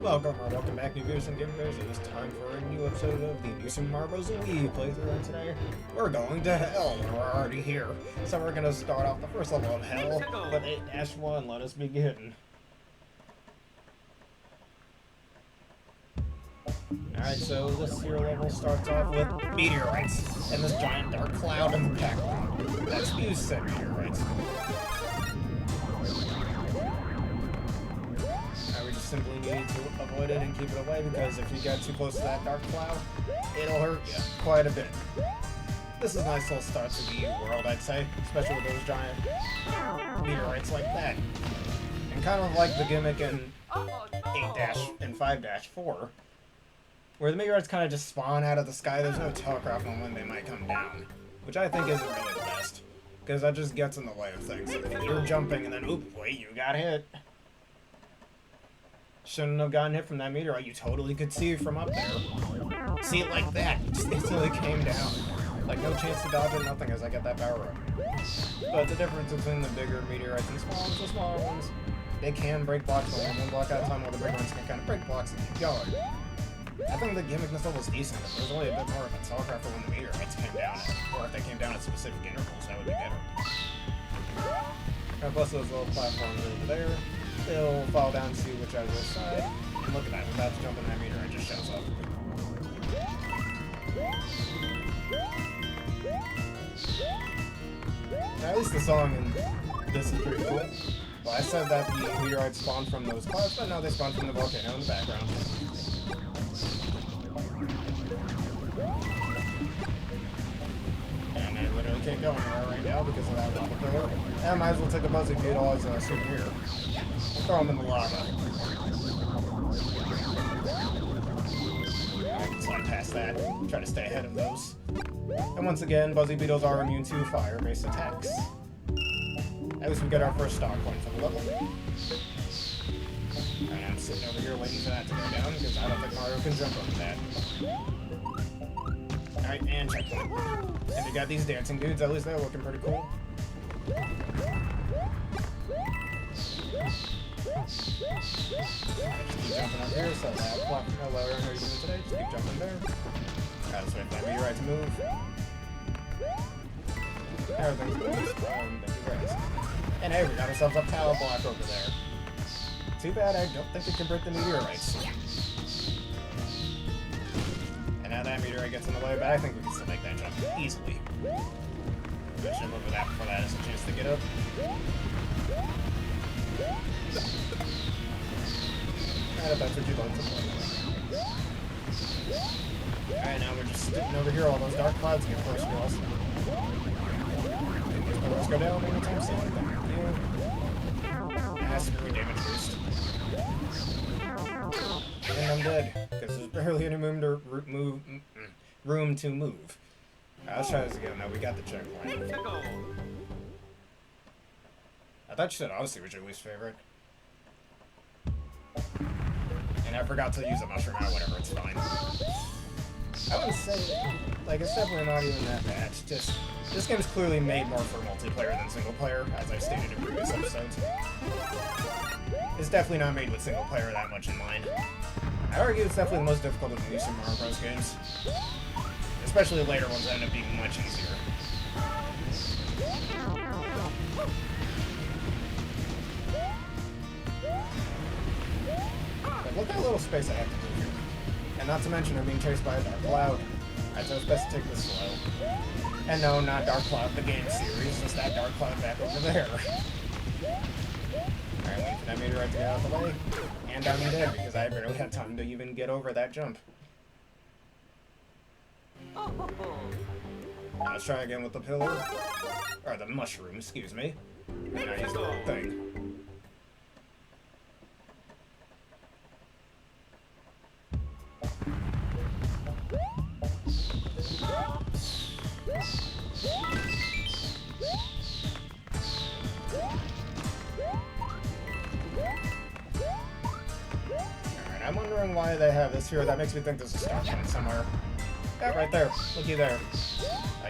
Welcome back, new viewers and gamers. It is time for a new episode of the New Super Mario Bros. Wii playthrough, and today we're going to hell. We're already here, so we're gonna start off the first level of hell with 8-1. Let us begin. Alright, so this here level starts off with meteorites and this giant dark cloud in the background. That spews said meteorites. We just simply need to avoid it and keep it away, because if you get too close to that dark cloud, it'll hurt you quite a bit. This is a nice little start to the world, I'd say, especially with those giant meteorites like that. And kind of like the gimmick in 8- and 5-4, where the meteorites kind of just spawn out of the sky. There's no telegraph on when they might come down, which I think isn't really the best, because that just gets in the way of things. If you're jumping and then, oop, wait, you got hit. Shouldn't have gotten hit from that meteorite. You totally could see it from up there. See it like that. Just instantly came down. Like, no chance to dodge it, nothing, as I get that power up. But the difference between the bigger meteorites and the smaller ones, they can break blocks one block at a time, while the big ones can kind of break blocks and keep going. I think the gimmick in this level is decent. If there was only a bit more of a telegraph for when the meteorites came down, or if they came down at specific intervals, that would be better. And plus those little platforms over there, they'll fall down to whichever side. And look at that, without jumping that meteorite just shows up. Now, at least the song in this is pretty cool. Well, I said that the meteorites spawn from those clouds, but no, they spawn from the volcano in the background. And I literally can't go anywhere right now because of that lava pillar. And I might as well take a Buzzy Beetle as a souvenir. Throw him in the lava. Alright, slide past that. Try to stay ahead of those. And once again, Buzzy Beetles are immune to fire-based attacks. At least we get our first star point for the level. And I'm sitting over here waiting for that to go down, because I don't think Mario can jump on that. Alright, and checkpoint. And we got these dancing dudes, at least they're looking pretty cool. Just keep jumping up here, so that platform, no lower how you're doing today, just keep jumping there. Let's wait for that meteorite to move. Everything's moving, thank you guys. And hey, we got ourselves a power block over there. Too bad I don't think we can break the meteorites. And now that meteorite gets in the way, but I think we can still make that jump easily. I should look for that before that has a chance to get up. Alright, if that's what you'd like to play. Alright, now we're just sitting over here, all those dark clouds get close to us. Let's go down anytime soon. Thank you. That's a really damage boost. And I'm dead, because there's barely any room to move. Alright, let's try this again. Now we got the checkpoint. I thought you said obviously was your least favorite. And I forgot to use a mushroom. Whatever, it's fine. I wouldn't say, like, it's definitely not even that bad. It's just, this game is clearly made more for multiplayer than single player, as I've stated in previous episodes. It's definitely not made with single player that much in mind. I argue it's definitely the most difficult of the new Super Mario Bros. Games. Especially the later ones that end up being much easier. But look at that little space I have to do here. And not to mention I'm being chased by a dark cloud. Alright, so it's best to take this slow. And no, not Dark Cloud, the game series, just that dark cloud back over there. Alright, wait for that meteorite to get out of the way. And I'm dead, because I barely had time to even get over that jump. Now let's try again with the pillar. Or the mushroom, excuse me. And I used the wrong thing. Alright, I'm wondering why they have this here. That makes me think there's a star point somewhere. Yeah, right there. Looky there.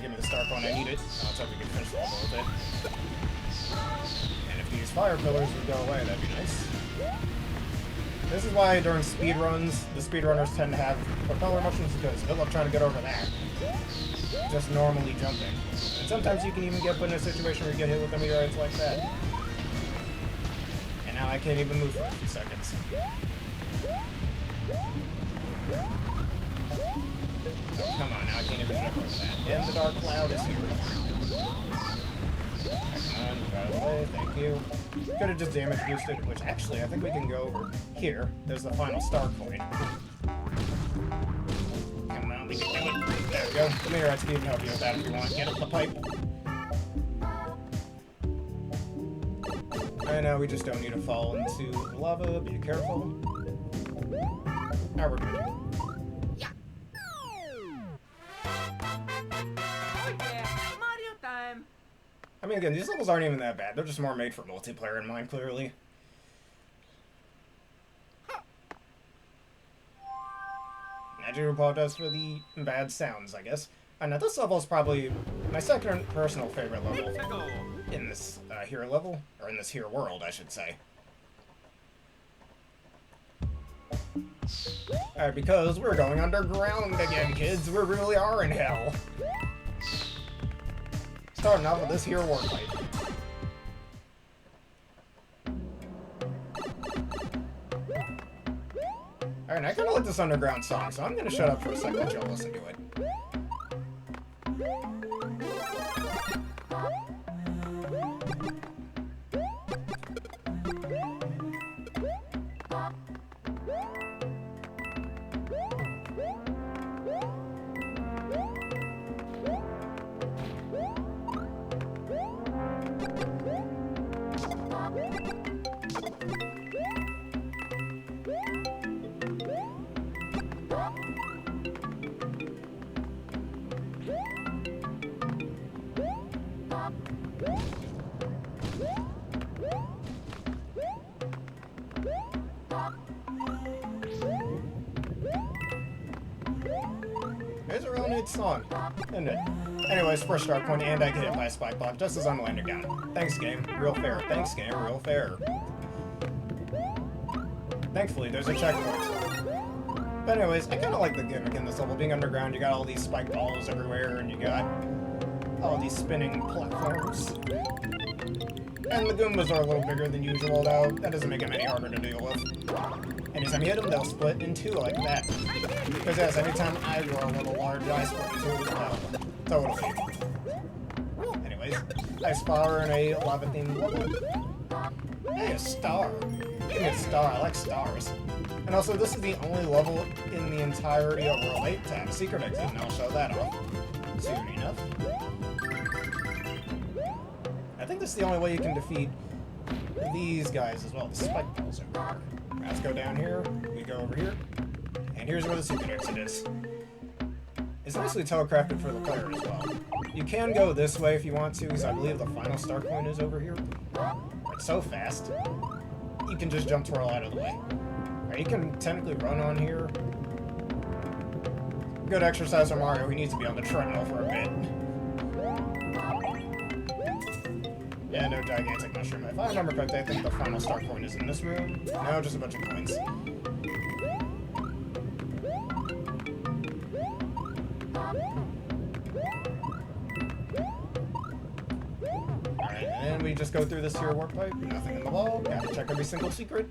Give me the star point, I need it. Let's hope we can finish the level with it. And if these fire pillars would go away, that'd be nice. This is why during speedruns, the speedrunners tend to have propeller motions because good luck trying to get over that. Just normally jumping. And sometimes you can even get put in a situation where you get hit with meteorites like that. And now I can't even move for a few seconds. Oh, come on, now I can't even jump over that. And the dark cloud is here. Come on, get out of the way, thank you. Could have just damage boosted, which actually I think we can go over here. There's the final star coin. Come on, we can do it. There we go. The meteorites can even help you with that if you want. Get up the pipe. And now we just don't need to fall into lava. Be careful. Now we're good. I mean, again, these levels aren't even that bad. They're just more made for multiplayer in mind, clearly. I do apologize for the bad sounds, I guess. Now, this level is probably my second personal favorite level in this here level, or in this here world, I should say. Alright, because we're going underground again, kids. We really are in hell. Starting off with this here war fight. Alright, I kinda like this underground song, so I'm gonna shut up for a second and y'all listen to it. It's a real neat song, isn't it? Anyways, first start point, and I get hit by a spike block just as I'm landing down. Thanks, game. Real fair. Thanks, game. Real fair. Thankfully, there's a checkpoint. But anyways, I kind of like the gimmick in this level. Being underground, you got all these spike balls everywhere, and you got all these spinning platforms. And the Goombas are a little bigger than usual, though. That doesn't make them any harder to deal with. Anytime you hit them, they'll split in two like that. Because yes, anytime I grow a little large, I split in two as well. Totally. Anyways, nice flower and a lava-themed level. Hey, a star. Give me a star. I like stars. And also, this is the only level in the entirety of World 8 to have a secret exit, and I'll show that off soon enough. I think this is the only way you can defeat these guys as well. The spike balls over here. Let's go down here. We go over here. And here's where the secret exit is. It's nicely telegraphed for the player as well. You can go this way if you want to, because I believe the final start point is over here. It's so fast, you can just jump twirl out of the way. Or you can technically run on here. Good exercise for Mario. He needs to be on the treadmill for a bit. Yeah, no gigantic mushroom. If I remember correctly, I think the final start point is in this room. No, just a bunch of coins. Alright, and then we just go through this here warp pipe. Nothing in the wall. Gotta check every single secret.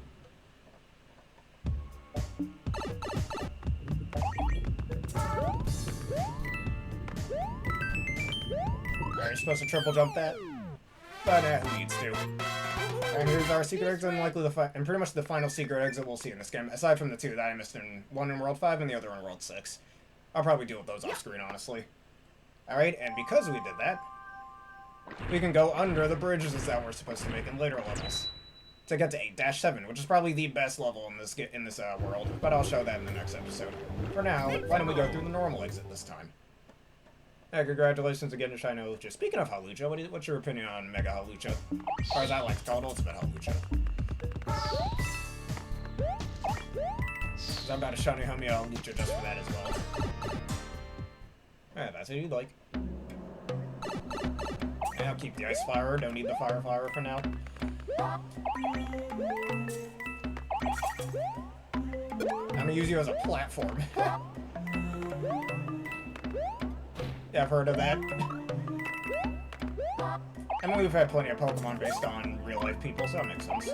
Alright, you're supposed to triple jump that. But who needs to? And here's our secret exit, and likely and pretty much the final secret exit we'll see in this game, aside from the two that I missed one in World 5 and the other in World 6. I'll probably deal with those off screen, honestly. Alright, and because we did that, we can go under the bridges that we're supposed to make in later levels to get to 8-7, which is probably the best level in this world. But I'll show that in the next episode. For now, why don't we go through the normal exit this time? Congratulations again to Shiny Halucha. Speaking of Halucha, what's your opinion on Mega Halucha? Or as I like to call it, Ultimate Halucha. So I'm about to Shiny Halucha just for that as well. Alright, that's what you'd like. And I'll keep the Ice Flower, don't need the Fire Flower for now. I'm gonna use you as a platform. Yeah, I've heard of that. I mean, we've had plenty of Pokemon based on real-life people, so that makes sense.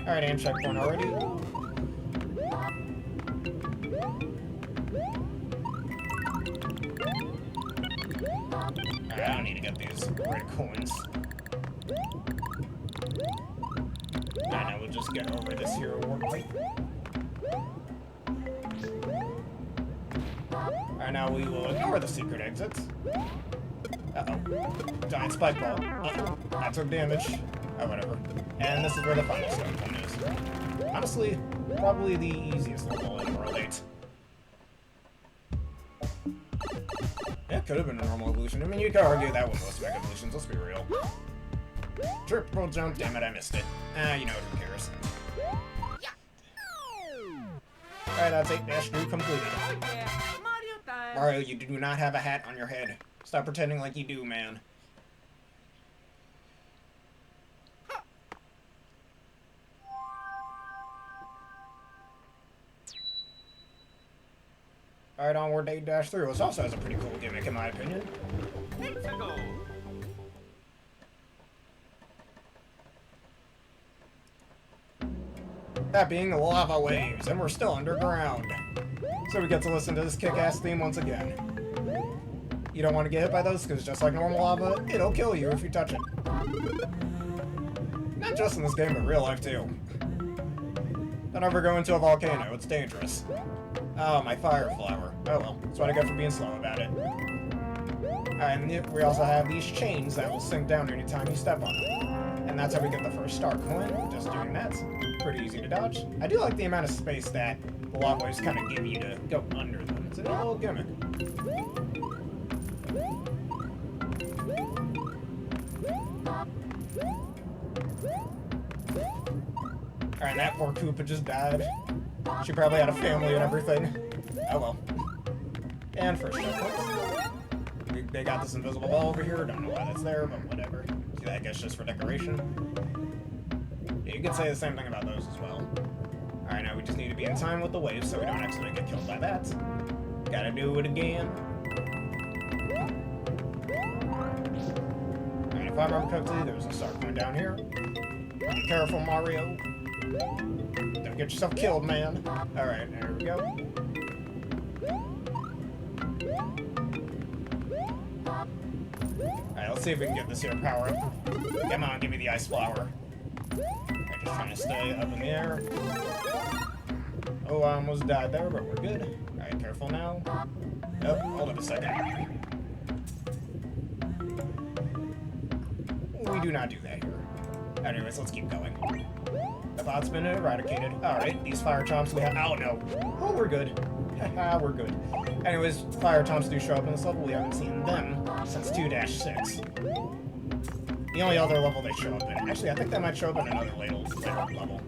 Alright, aim checkpoint already. Alright, I don't need to get these red coins. Alright, now we'll just get over this hero work. Alright, now we will ignore the secret exits. Uh-oh. Giant spike ball. Uh-oh. That took damage. Oh, whatever. And this is where the final start point is. Honestly, probably the easiest level in World 8. Yeah, it could have been a normal evolution. I mean, you could argue that with most Mega Evolutions, let's be real. Triple jump, damn it, I missed it. You know, who cares. Alright, that's 8-3 completed. Mario, you do not have a hat on your head. Stop pretending like you do, man. Alright, onward to 8-3, which also has a pretty cool gimmick, in my opinion. That being the lava waves, and we're still underground. So we get to listen to this kick-ass theme once again. You don't want to get hit by those, because just like normal lava, it'll kill you if you touch it. Not just in this game, but real life too. Don't ever go into a volcano, it's dangerous. Oh, my fire flower. Oh well, that's what I get for being slow about it. Alright, and we also have these chains that will sink down anytime you step on them. And that's how we get the first star coin, just doing that. Pretty easy to dodge. I do like the amount of space that the lava waves kind of give you to go under them. It's a neat little gimmick. Alright, that poor Koopa just died. She probably had a family and everything. Oh well. And first checkpoint. They got this invisible wall over here. Don't know why that's there, but whatever. See, I guess just for decoration. Yeah, you could say the same thing about those as well. Alright, now we just need to be in time with the waves so we don't actually get killed by that. Gotta do it again. Alright, if I remember correctly, there's a star point down here. Be careful, Mario. Don't get yourself killed, man. Alright, there we go. Alright, let's see if we can get this here power up. Come on, give me the ice flower. Alright, just trying to stay up in the air. Oh, I almost died there, but we're good. Alright, careful now. Oh, hold up a second. We do not do that here. Anyways, let's keep going. The bot's been eradicated. Alright, these fire chomps we have. Oh no. Oh, we're good. Haha, we're good. Anyways, fire chomps do show up in this level. We haven't seen them since 2-6. The only other level they show up in. Actually, I think they might show up in another later level.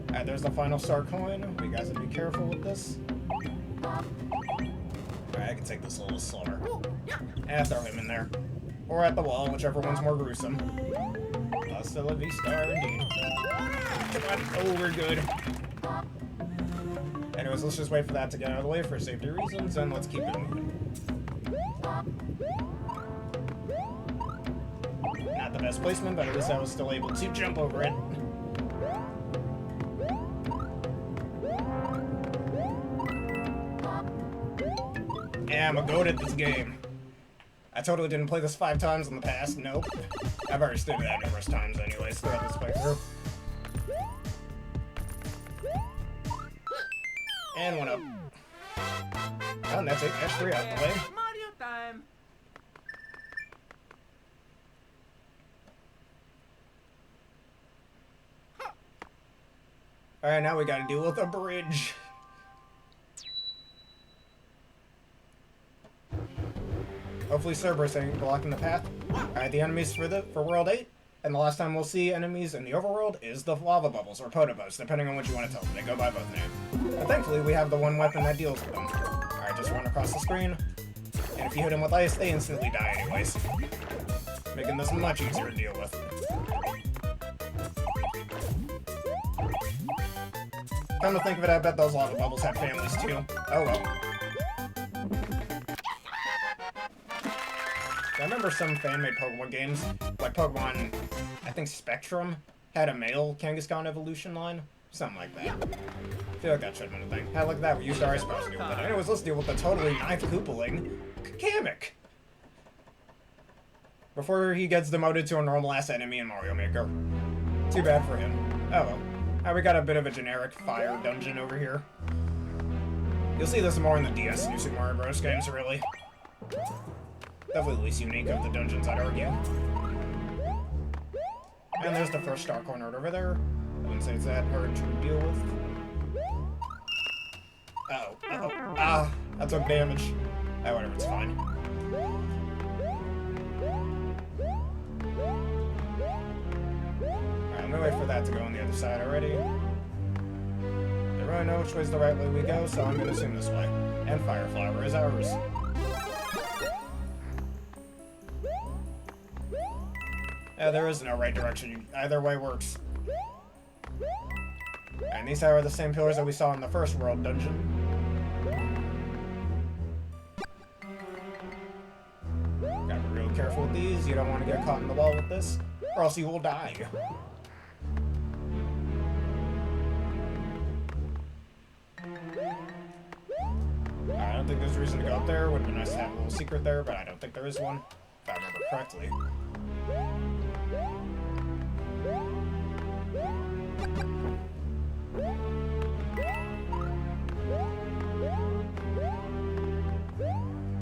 Alright, there's the final star coin. We guys have to be careful with this. Alright, I can take this a little slower. And throw him in there. Or at the wall, whichever one's more gruesome. Hasta la vista, indeed. Come on. Oh, we're good. Anyways, let's just wait for that to get out of the way for safety reasons, and let's keep it moving. Not the best placement, but at least I was still able to jump over it. Yeah, I'm a goat at this game. I totally didn't play this 5 times in the past, nope. I've already stated that numerous times anyways throughout this playthrough. And one up. Oh, and that's it. S3 out the way. Mario time. Alright, now we gotta deal with a bridge. Hopefully Cerberus ain't blocking the path. Alright, the enemies for World 8. And the last time we'll see enemies in the overworld is the lava bubbles, or potobos, depending on what you want to tell them. They go by both names. But thankfully, we have the one weapon that deals with them. Alright, just run across the screen. And if you hit them with ice, they instantly die anyways. Making this much easier to deal with. Come to think of it, I bet those lava bubbles had families too. Oh well. I remember some fan-made Pokemon games, like Pokemon, I think Spectrum, had a male Kangaskhan evolution line. Something like that. I feel like that should have been a thing. Had like that, we used our ice powers to deal with it. Anyways, let's deal with the totally ninth Koopaling, Kamek. Before he gets demoted to a normal-ass enemy in Mario Maker. Too bad for him. Oh well. Alright, we got a bit of a generic fire dungeon over here. You'll see this more in the DS New Super Mario Bros. Games, really. Definitely the least unique of the dungeons, I'd argue. And there's the first star corner over there. I wouldn't say it's that hard to deal with. Uh-oh. Uh-oh. Ah, that took damage. Ah, whatever, it's fine. Alright, I'm gonna wait for that to go on the other side already. I really know which way's the right way we go, so I'm gonna assume this way. And Fire Flower is ours. There is no right direction. Either way works. And these are the same pillars that we saw in the first world dungeon. Gotta be real careful with these. You don't want to get caught in the wall with this, or else you will die. I don't think there's a reason to go up there. Would have been nice to have a little secret there, but I don't think there is one, if I remember correctly.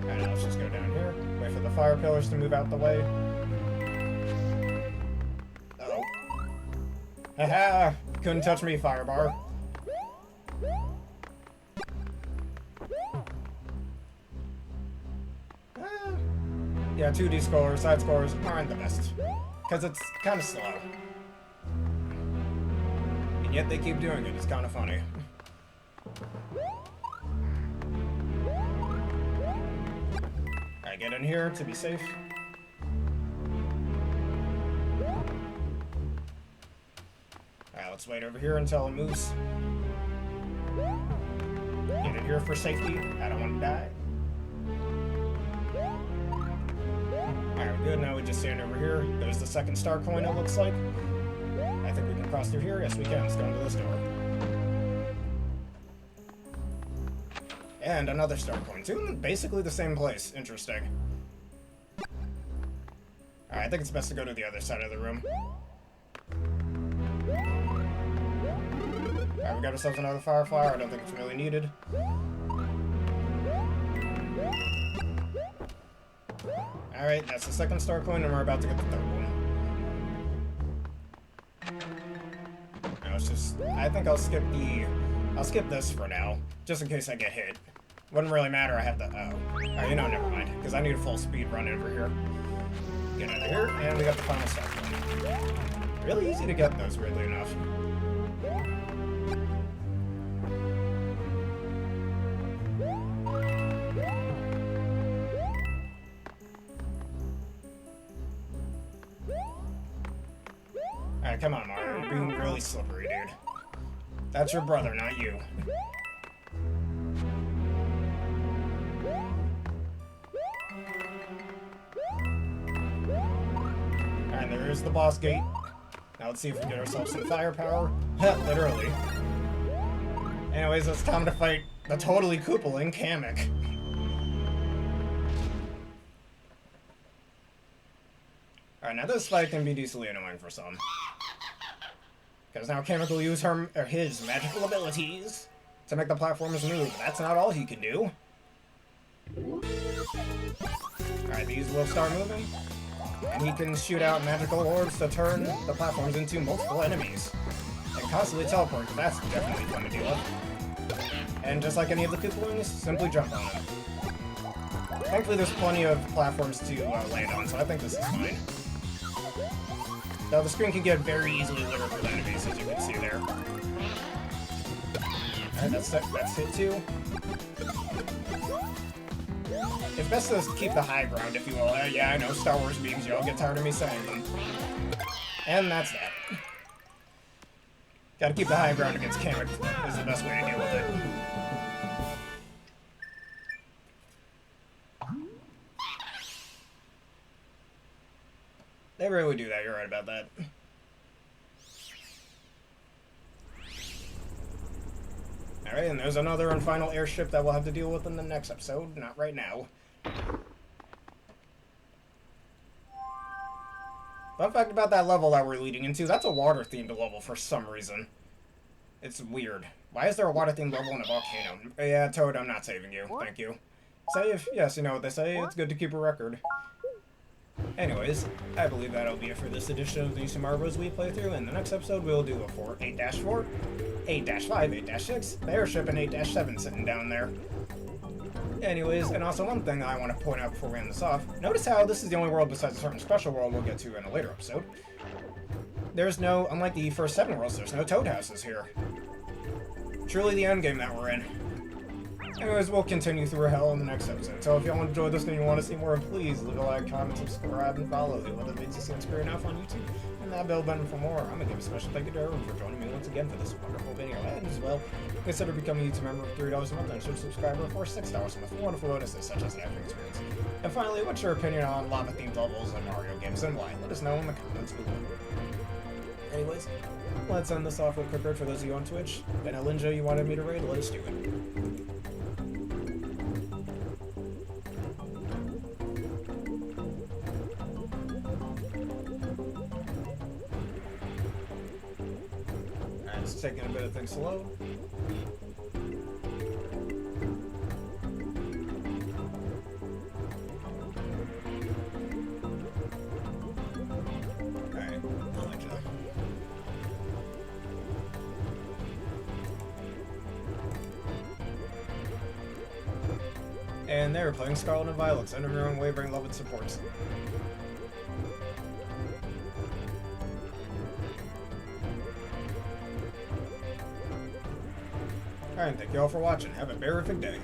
And let's just go down here. Wait for the fire pillars to move out the way. Uh-oh. Haha! Couldn't touch me, Firebar. Yeah, 2D scores, side scores aren't the best. Because it's kind of slow. And yet they keep doing it, it's kind of funny. Alright, get in here to be safe. Alright, let's wait over here until it moves. Get in here for safety, I don't want to die. Alright, good. Now we just stand over here. There's the second star coin, it looks like. I think we can cross through here. Yes, we can. Let's go into this door. And another star coin. Two in basically the same place. Interesting. Alright, I think it's best to go to the other side of the room. Alright, we got ourselves another fire flower. I don't think it's really needed. Alright, that's the second star coin, and we're about to get the third one. Now it's just, I think I'll skip this for now, just in case I get hit. Wouldn't really matter, I have the, Alright, you know, never mind, because I need a full speed run over here. Get under here, and we got the final star coin. Really easy to get those, weirdly enough. Alright, come on, Mario. You're being really slippery, dude. That's your brother, not you. Alright, there's the boss gate. Now let's see if we get ourselves some firepower. Literally. Anyways, it's time to fight the totally Koopaling Kamek. Alright, now this fight can be decently annoying for some. Because now Kamek will use his magical abilities to make the platformers move. That's not all he can do. Alright, these will start moving. And he can shoot out magical orbs to turn the platforms into multiple enemies. And constantly teleport, that's definitely fun to deal with. And just like any of the Koopalings, simply jump on them. Thankfully there's plenty of platforms to land on, so I think this is fine. Though the screen can get very easily littered with enemies, as you can see there. Alright, that's hit 2. It's best to keep the high ground, if you will. Yeah, I know, Star Wars memes, you all get tired of me saying them. And that's that. Gotta keep the high ground against Kamek is the best way to deal with it. They really do that, you're right about that. Alright, and there's another and final airship that we'll have to deal with in the next episode, not right now. Fun fact about that level that we're leading into, that's a water-themed level for some reason. It's weird. Why is there a water-themed level in a volcano? Yeah, Toad, I'm not saving you. Thank you. Save? Yes, you know what they say, it's good to keep a record. Anyways, I believe that'll be it for this edition of the Super Mario Bros. Wii playthrough. In the next episode, we'll do a 8-4, 8-5, 8-6, the airship, and 8-7 sitting down there. Anyways, and also one thing I want to point out before we end this off, notice how this is the only world besides a certain special world we'll get to in a later episode. There's no, unlike the first 7 worlds, there's no Toad houses here. Truly the endgame that we're in. Anyways, we'll continue through hell in the next episode. So if y'all enjoyed this and you want to see more, please leave a like, comment, subscribe, and follow. It would make this experience enough on YouTube. And that bell button for more. I'm going to give a special thank you to everyone for joining me once again for this wonderful video. And as well, consider becoming a YouTube member for $3 a month and a subscriber for $6 a month for wonderful bonuses such as the Epic Experience. And finally, what's your opinion on lava-themed levels in Mario games and why? Let us know in the comments below. Anyways, let's end this off with a quick raid for those of you on Twitch. Ben Alinja, you wanted me to raid? Let us do it. It's taking a bit of things to load. Alright, I'll let you know. And they're playing Scarlet and Violet, under their own wavering love and supports. Alright, thank you all for watching. Have a terrific day.